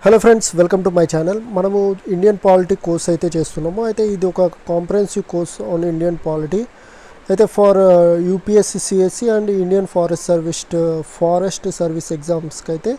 Hello friends, welcome to my channel. మనము Indian polity course అయితే చేస్తున్నాము. అయితే ఇది ఒక comprehensive course on Indian polity. అయితే for UPSC CSC and Indian forest service ఎగ్జామ్స్కి అయితే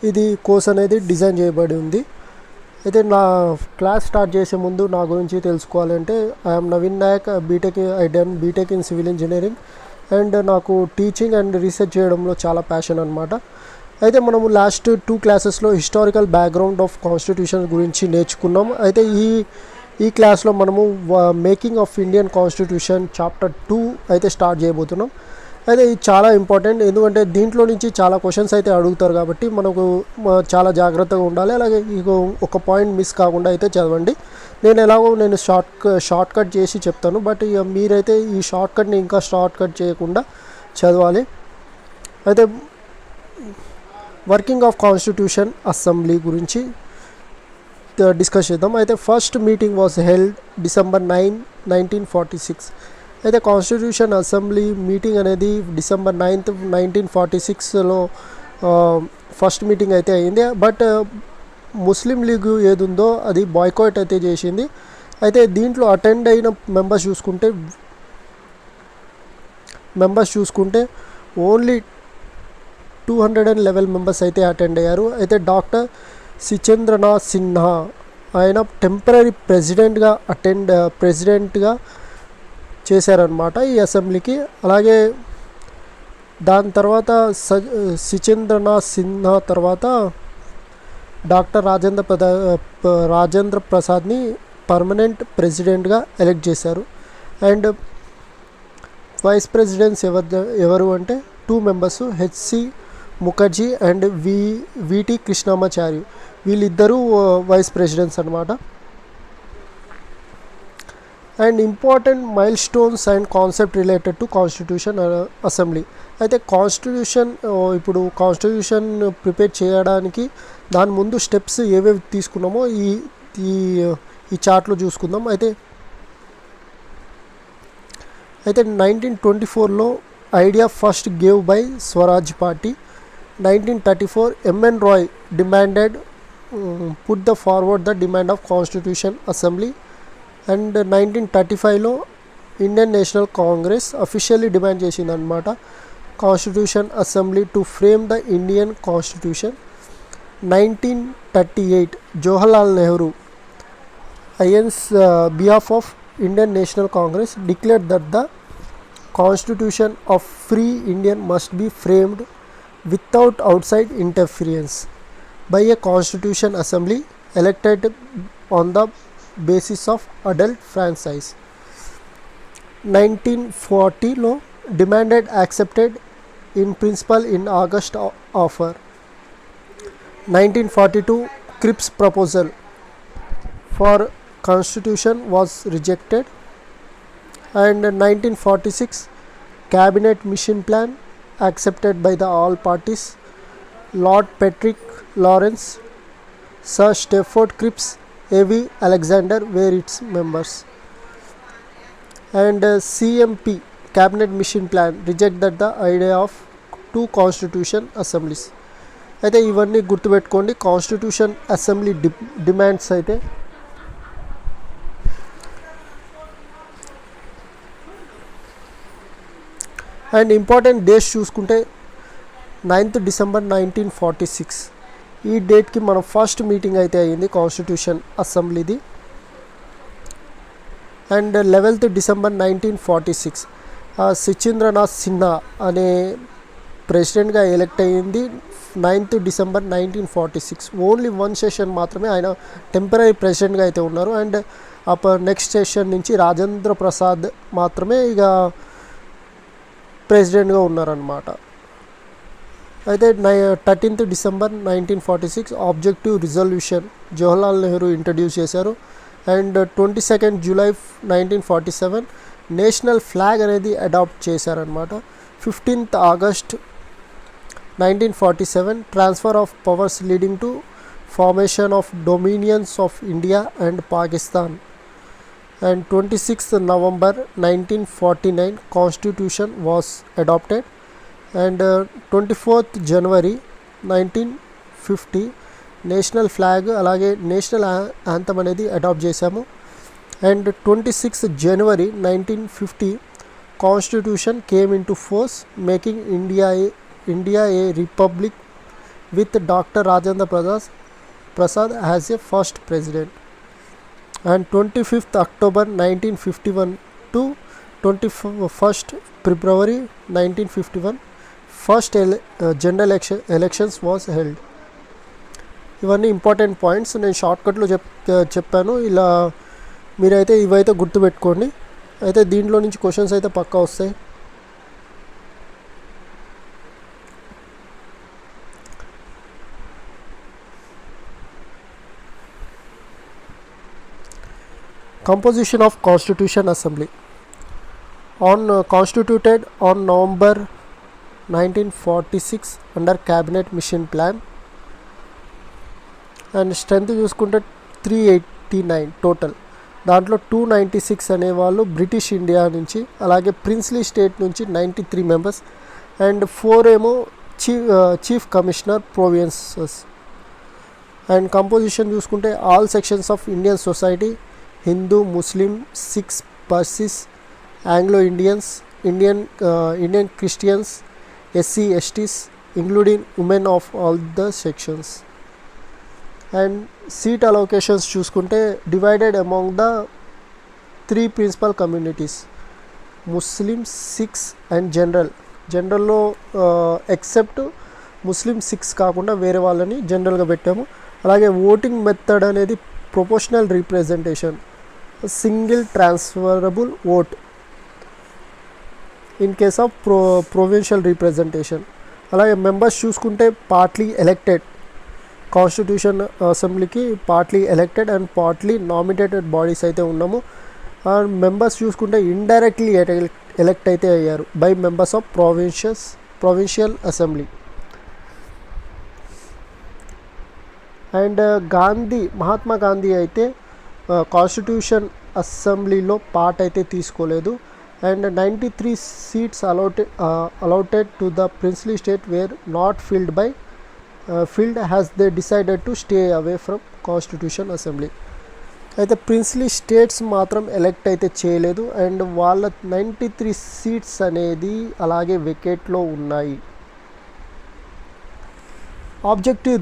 ఇది కోర్స్ అనేది డిజైన్ చేయబడి ఉంది. అయితే నా క్లాస్ స్టార్ట్ చేసే ముందు నా గురించి తెలుసుకోవాలంటే, I'm Naveen Nayak, BTech in civil engineering and నాకు టీచింగ్ అండ్ రీసెర్చ్ చేయడంలో చాలా ప్యాషన్ అనమాట. అయితే మనము లాస్ట్ 2 క్లాసెస్లో హిస్టారికల్ బ్యాక్గ్రౌండ్ ఆఫ్ కాన్స్టిట్యూషన్ గురించి నేర్చుకున్నాం. అయితే ఈ క్లాస్లో మనము making of Indian constitution chapter 2 అయితే స్టార్ట్ చేయబోతున్నాం. అయితే ఇది చాలా ఇంపార్టెంట్, ఎందుకంటే దీంట్లో నుంచి చాలా క్వశ్చన్స్ అయితే అడుగుతారు కాబట్టి మనకు చాలా జాగ్రత్తగా ఉండాలి. అలాగే ఒక పాయింట్ మిస్ కాకుండా అయితే చదవండి. నేను షార్ట్ కట్ చేసి చెప్తాను, బట్ ఇక మీరైతే ఈ షార్ట్ కట్ని ఇంకా షార్ట్ కట్ చేయకుండా చదవాలి. అయితే వర్కింగ్ ఆఫ్ కాన్స్టిట్యూషన్ అసెంబ్లీ గురించి డిస్కస్ చేద్దాం. అయితే first meeting was held December 9, 1946. అయితే కాన్స్టిట్యూషన్ అసెంబ్లీ మీటింగ్ అనేది December 9th, 1946లో ఫస్ట్ మీటింగ్ అయితే అయింది. బట్ ముస్లిం లీగ్ ఏది ఉందో అది బాయ్కాట్ అయితే చేసింది. అయితే దీంట్లో అటెండ్ అయిన మెంబర్స్ చూసుకుంటే ఓన్లీ 211 మెంబర్స్ అయితే అటెండ్ అయ్యారు. అయితే డాక్టర్ సిచేంద్రనాథ్ సిన్హా ఆయన టెంపరీ ప్రెసిడెంట్గా చేశారనమాట ఈ అసెంబ్లీకి. అలాగే దాని తర్వాత సిచేంద్రనాథ్ సిన్హా తర్వాత డాక్టర్ రాజేంద్ర ప్రసాద్ని పర్మనెంట్ ప్రెసిడెంట్గా ఎలెక్ట్ చేశారు. అండ్ వైస్ ప్రెసిడెంట్స్ ఎవరు అంటే 2 members, H C Mukherjee and V T Krishnamachari. వీళ్ళిద్దరూ వైస్ ప్రెసిడెంట్స్ అనమాట. And important milestones and concept related to constitution assembly. అయితే ఇప్పుడు కాన్స్టిట్యూషన్ ప్రిపేర్ చేయడానికి దాని ముందు స్టెప్స్ ఏవేవి తీసుకున్నామో ఈ చార్ట్లో చూసుకుందాం. అయితే 1924లో idea first gave by Swaraj party. 1934 M.N. Roy put forward the demand of Constitution Assembly. And 1935లో ఇండియన్ నేషనల్ కాంగ్రెస్ అఫీషియల్లీ డిమాండ్ చేసింది అనమాట constitution assembly to frame the Indian constitution. 1938 Jawaharlal Nehru behalf of Indian National Congress declared that the Constitution of free Indian must be framed without outside interference by a Constitution Assembly elected on the basis of adult franchise. 1940లో demanded accepted in principle in August offer. 1942 Cripps proposal for constitution was rejected. And 1946 cabinet mission plan accepted by the all parties. Lord Patrick Lawrence, Sir Stafford Cripps, A.V. Alexander were its members. And CMP cabinet mission plan rejected the idea of 2 constitution assemblies. అయితే ఇవన్నీ గుర్తుపెట్టుకోండి, constitution assembly demands అయితే. And important dates చూసుకుంటే 9th December 1946 ఈ డేట్కి మన first meeting అయితే అయ్యింది కాన్స్టిట్యూషన్ అసెంబ్లీది. And 11th December 1946 Sachchidananda Sinha అనే ప్రెసిడెంట్గా ఎలెక్ట్ అయ్యింది 9th December 1946. ఓన్లీ 1 సెషన్ మాత్రమే ఆయన టెంపరీ ప్రెసిడెంట్గా అయితే ఉన్నారు. అండ్ నెక్స్ట్ సెషన్ నుంచి రాజేంద్ర ప్రసాద్ మాత్రమే ఇక ప్రెసిడెంట్గా ఉన్నారన్నమాట. అయితే 13th December 1946 objective resolution Jawaharlal Nehru introduce చేశారు. And 22nd July 1947 national flag అనేది అడాప్ట్ చేశారనమాట. 15th August 1947 transfer of powers leading to formation of dominions of India and Pakistan. And 26th November 1949 Constitution was adopted. And 24th January 1950 national flag అలాగే national anthem అనేది adapt చేశాము. And 26 January 1950 constitution came into force, making India A republic with doctor Rajendra Prasad as a first president. And 25th October 1951 to 21st February 1951 first general elections was held. ఇవన్నీ important points నేను షార్ట్కట్లో చెప్పాను. ఇలా మీరైతే ఇవైతే గుర్తుపెట్టుకోండి. అయితే దీంట్లో నుంచి క్వశ్చన్స్ అయితే పక్కా వస్తాయి. Composition of Constitution Assembly. Constituted on November 1946 under Cabinet Mission Plan. And strength చూసుకుంటే 389 టోటల్. దాంట్లో 296 అనేవాళ్ళు బ్రిటిష్ ఇండియా నుంచి, అలాగే ప్రిన్స్లీ స్టేట్ నుంచి 93 మెంబర్స్, అండ్ 4 ఏమో chief commissioner provinces. And composition చూసుకుంటే all sections of Indian society, Hindu, Muslim, Sikhs, Parsis, Anglo Indians, Indian Christians, SC, STs, including women of all the sections. And seat allocations చూసుకుంటే divided among the 3 principal communities, Muslim, Sikhs and జనరల్లో except Muslim, Sikhs కాకుండా వేరే వాళ్ళని జనరల్గా పెట్టాము. అలాగే voting method అనేది proportional representation, single transferable vote in case of provincial representation. అలాగే మెంబర్స్ చూసుకుంటే పార్ట్లీ ఎలెక్టెడ్, కాన్స్టిట్యూషన్ అసెంబ్లీకి partly elected and partly nominated bodies అయితే ఉన్నాము. అండ్ మెంబర్స్ చూసుకుంటే ఇండైరెక్ట్లీ ఎలెక్ట్ అయితే అయ్యారు by members of provincial assembly. And Mahatma Gandhi అయితే కాన్స్టిట్యూషన్ అసెంబ్లీలో పార్ట్ అయితే తీసుకోలేదు. And 93 seats allotted to the princely state were not filled as they decided to stay away from Constitution Assembly. అయితే princely states మాత్రం elect అయితే చేయలేదు అండ్ వాళ్ళ 93 seats అనేది అలాగే వెకేట్లో ఉన్నాయి. Objective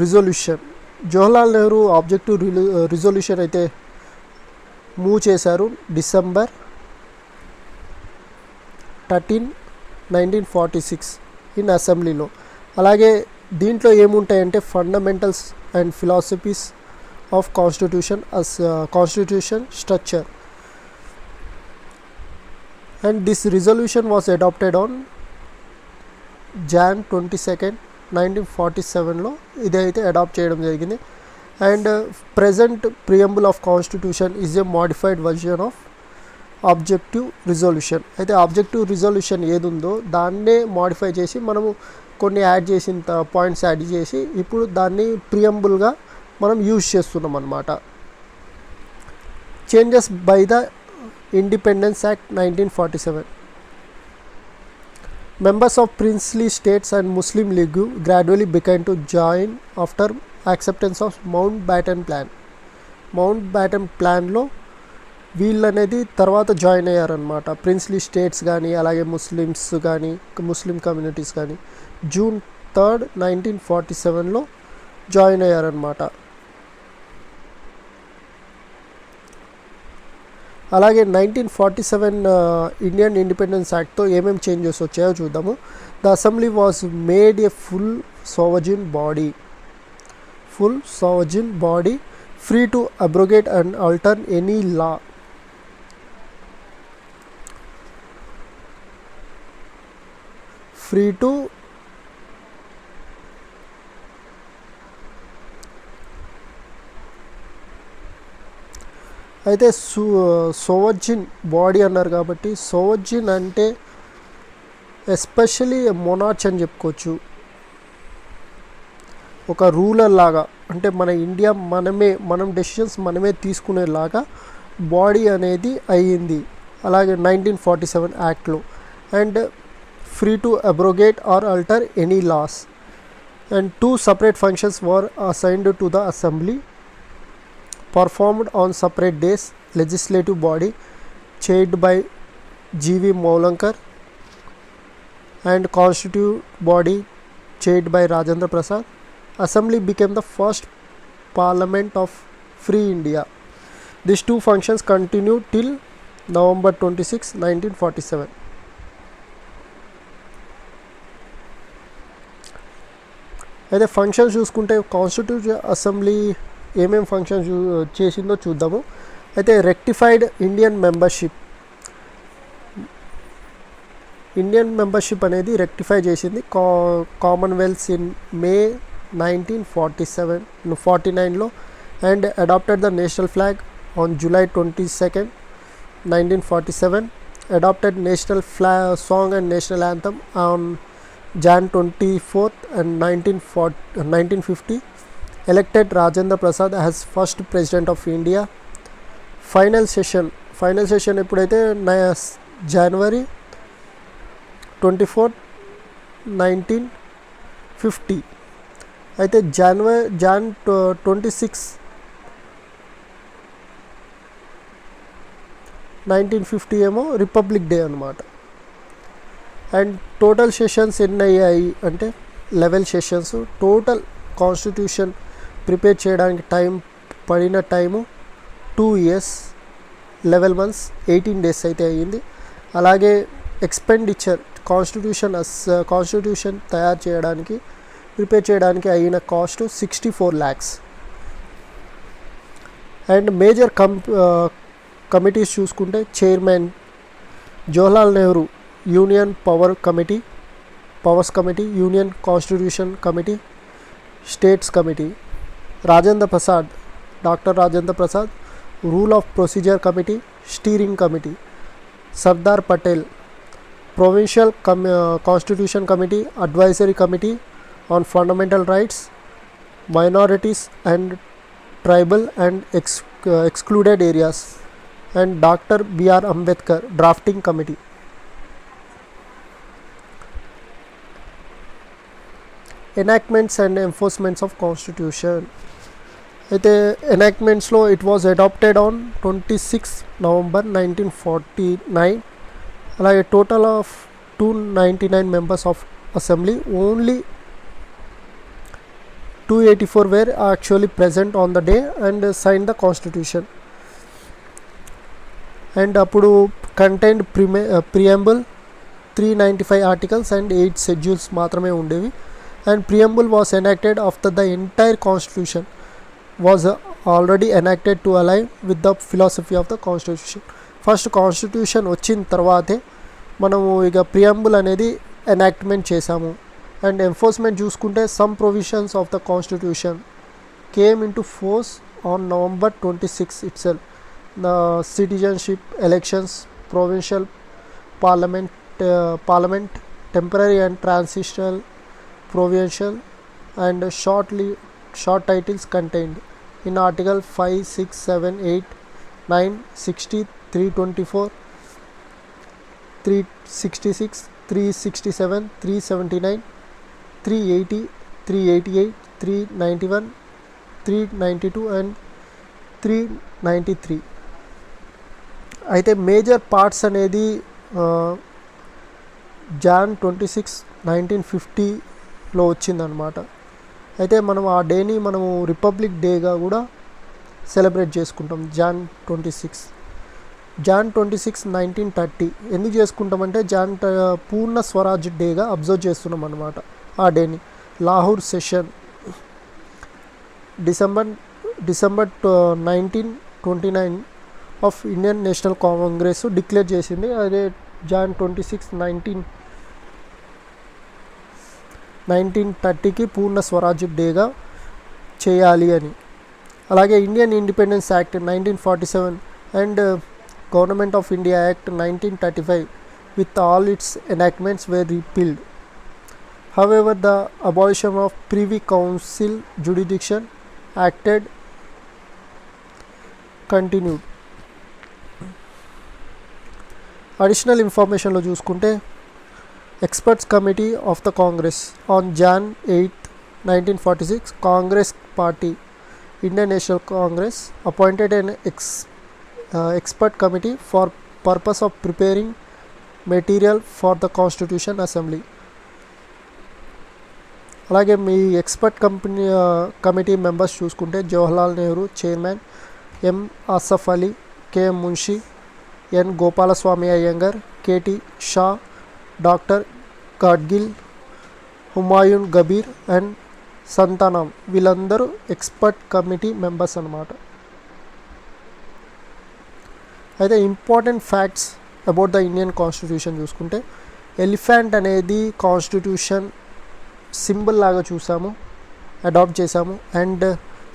resolution, Jawaharlal Nehru objective resolution అయితే మూవ్ చేశారు డిసెంబర్ 13, 1946 ఇన్ అసెంబ్లీలో. అలాగే దీంట్లో ఏముంటాయంటే fundamentals and philosophies of constitution structure. And this resolution was adopted on Jan 22, 1947లో ఇదైతే అడాప్ట్ చేయడం జరిగింది. And present preamble of constitution is a modified version of objective resolution. అయితే ఆబ్జెక్టివ్ రిజల్యూషన్ ఏది ఉందో దాన్నే మోడిఫై చేసి మనము కొన్ని యాడ్ చేసిన పాయింట్స్ యాడ్ చేసి ఇప్పుడు దాన్ని ప్రియంబుల్గా మనం యూజ్ చేస్తున్నాం అన్నమాట. Changes by the independence act 1947. Members of princely states and Muslim League gradually began to join after acceptance of Mountbatten Plan. Mountbatten Planలో వీళ్ళు అనేది తర్వాత జాయిన్ అయ్యారనమాట. ప్రిన్స్లీ స్టేట్స్ కానీ అలాగే ముస్లిమ్స్ కానీ ముస్లిం కమ్యూనిటీస్ కానీ June 3, 1947లో జాయిన్ అయ్యారనమాట. అలాగే 1947 ఇండియన్ ఇండిపెండెన్స్ యాక్ట్తో ఏమేమి చేంజెస్ వచ్చాయో చూద్దాము. The assembly was made a full sovereign body free to abrogate and alter any law. Free to అయితే సోవర్జిన్ బాడీ అన్నారు కాబట్టి సోవర్జిన్ అంటే ఎస్పెషలీ మొనార్చ్ అని చెప్పుకోవచ్చు. ఒక రూలర్ లాగా, అంటే మన ఇండియా మనం డెసిషన్స్ మనమే తీసుకునేలాగా బాడీ అనేది అయ్యింది అలాగే 1947 యాక్ట్లో. And free to abrogate or alter any laws. and two separate functions were assigned to the assembly, performed on separate days. Legislative body chaired by G.V. Maulankar and constitutive body chaired by Rajendra Prasad. Assembly became the first parliament of free India. These two functions continued till November 26, 1947. అయితే functions చూసుకుంటే constitution assembly ఏమేమి functions చేసిందో చూద్దాము. అయితే rectified Indian membership అనేది rectify చేసింది Commonwealth in May 1949లో and adopted the national flag on July 22, 1947, adopted national song and national anthem on Jan 24th and 1950, elected Rajendra Prasad as first president of India. Final session ఎప్పుడైతే January 24th, 1950. అయితే Jan 26, 1950 ఏమో republic day అనమాట. And total sessions ఎన్ని అయ్యాయి అంటే 11 sessions. Total constitution prepare చేయడానికి పడిన time 2 years 11 months 18 days అయితే అయ్యింది. అలాగే ఎక్స్పెండిచర్ కాన్స్టిట్యూషన్ ప్రిపేర్ చేయడానికి అయిన cost 64 lakhs. And major committees చూసుకుంటే chairman Jawaharlal Nehru union powers committee, union constitution committee, states committee. Doctor Rajendra Prasad rule of procedure committee, steering committee. Sardar Patel provincial constitution committee, advisory committee on fundamental rights, minorities and tribal and excluded areas. And Dr. B.R. Ambedkar drafting committee. Enactments and enforcements of constitution. అయితే enactmentsలో it was adopted on 26 November 1949. అలాగే total of 299 members of assembly, only 284 were actually present on the day and signed the constitution. And అప్పుడు contained preamble 395 articles and 8 schedules మాత్రమే ఉండేవి. And preamble was enacted after the entire constitution was already enacted to align with the philosophy of the constitution. First constitution వచ్చిన తర్వాతే మనము ఇక preamble అనేది enactment చేశాము. And enforcement చూసుకుంటే some provisions of the constitution came into force on November 26 itself. The citizenship elections, provincial parliament, temporary and transitional, provincial and short titles contained in Article 5, 6, 7, 8, 9, 60, 324, 366, 367, 379, 380, 388, 391, 392 and 393. అయితే major parts అనేది Jan 26, 1950లో వచ్చిందనమాట. అయితే మనం ఆ డేని మనము republic డేగా కూడా సెలబ్రేట్ చేసుకుంటాం. Jan 26, 1930 ఎందుకు చేసుకుంటామంటే పూర్ణ స్వరాజ్ డేగా అబ్జర్వ్ చేస్తున్నాం అనమాట ఆ డేని. Lahore session December 1929 of Indian National Congress declare చేసింది. అదే Jan 26, 1930కి పూర్ణ స్వరాజ్ డేగా చేయాలి అని. అలాగే Indian independence act 1947 and government of India act 1935 with all its enactments were repealed. However, the abolition of Privy Council jurisdiction acted continued. Additional ఇన్ఫర్మేషన్లో చూసుకుంటే experts committee of the Congress on Jan 8, 1946, Congress Party, Indian National Congress, appointed an expert committee for purpose of preparing material for the Constitution Assembly. అలాగే మీ expert committee members చూసుకుంటే Jawaharlal Nehru chairman, M Asaf Ali, K M Munshi, N Gopalaswami Ayyangar, K T Shah, doctor Gadgil, Humayun Kabir and Santhanam, వీళ్ళందరూ expert committee members అన్నమాట. అయితే important facts about the Indian constitution చూసుకుంటే, elephant అనేది constitution symbol లాగా చూసాము, adopt చేసాము. And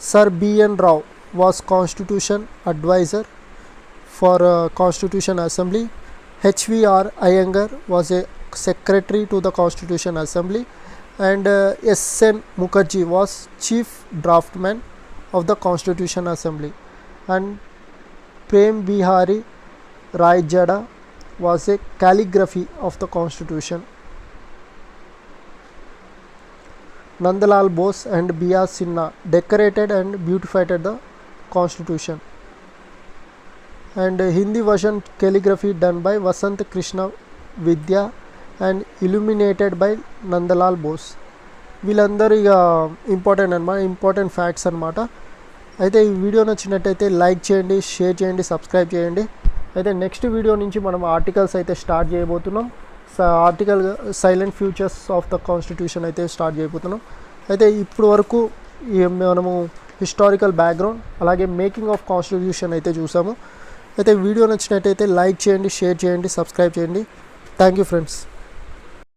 sir B N Rao was constitution adviser for constitution assembly. H V R Ayyangar was a secretary to the Constitution Assembly, and S.N. Mukherjee was chief draftman of the Constitution Assembly, and Prem Bihari Rai Jada was a calligraphy of the Constitution. Nandalal Bose and B.R. Sinha decorated and beautified the Constitution, and Hindi version calligraphy done by Vasant Krishna Vidya and illuminated by Nandalal Bose. వీళ్ళందరూ ఇక important facts అనమాట. అయితే ఈ video నచ్చినట్టయితే like చేయండి, share చేయండి, subscribe చేయండి. అయితే నెక్స్ట్ వీడియో నుంచి మనం ఆర్టికల్స్ అయితే స్టార్ట్ చేయబోతున్నాం. Article silent features of the constitution అయితే స్టార్ట్ చేయబోతున్నాం. అయితే ఇప్పుడు వరకు మనము హిస్టారికల్ బ్యాక్గ్రౌండ్ అలాగే మేకింగ్ ఆఫ్ కాన్స్టిట్యూషన్ అయితే చూసాము. అయితే వీడియో నచ్చినట్టయితే లైక్ చేయండి, షేర్ చేయండి, సబ్స్క్రైబ్ చేయండి. Thank you friends.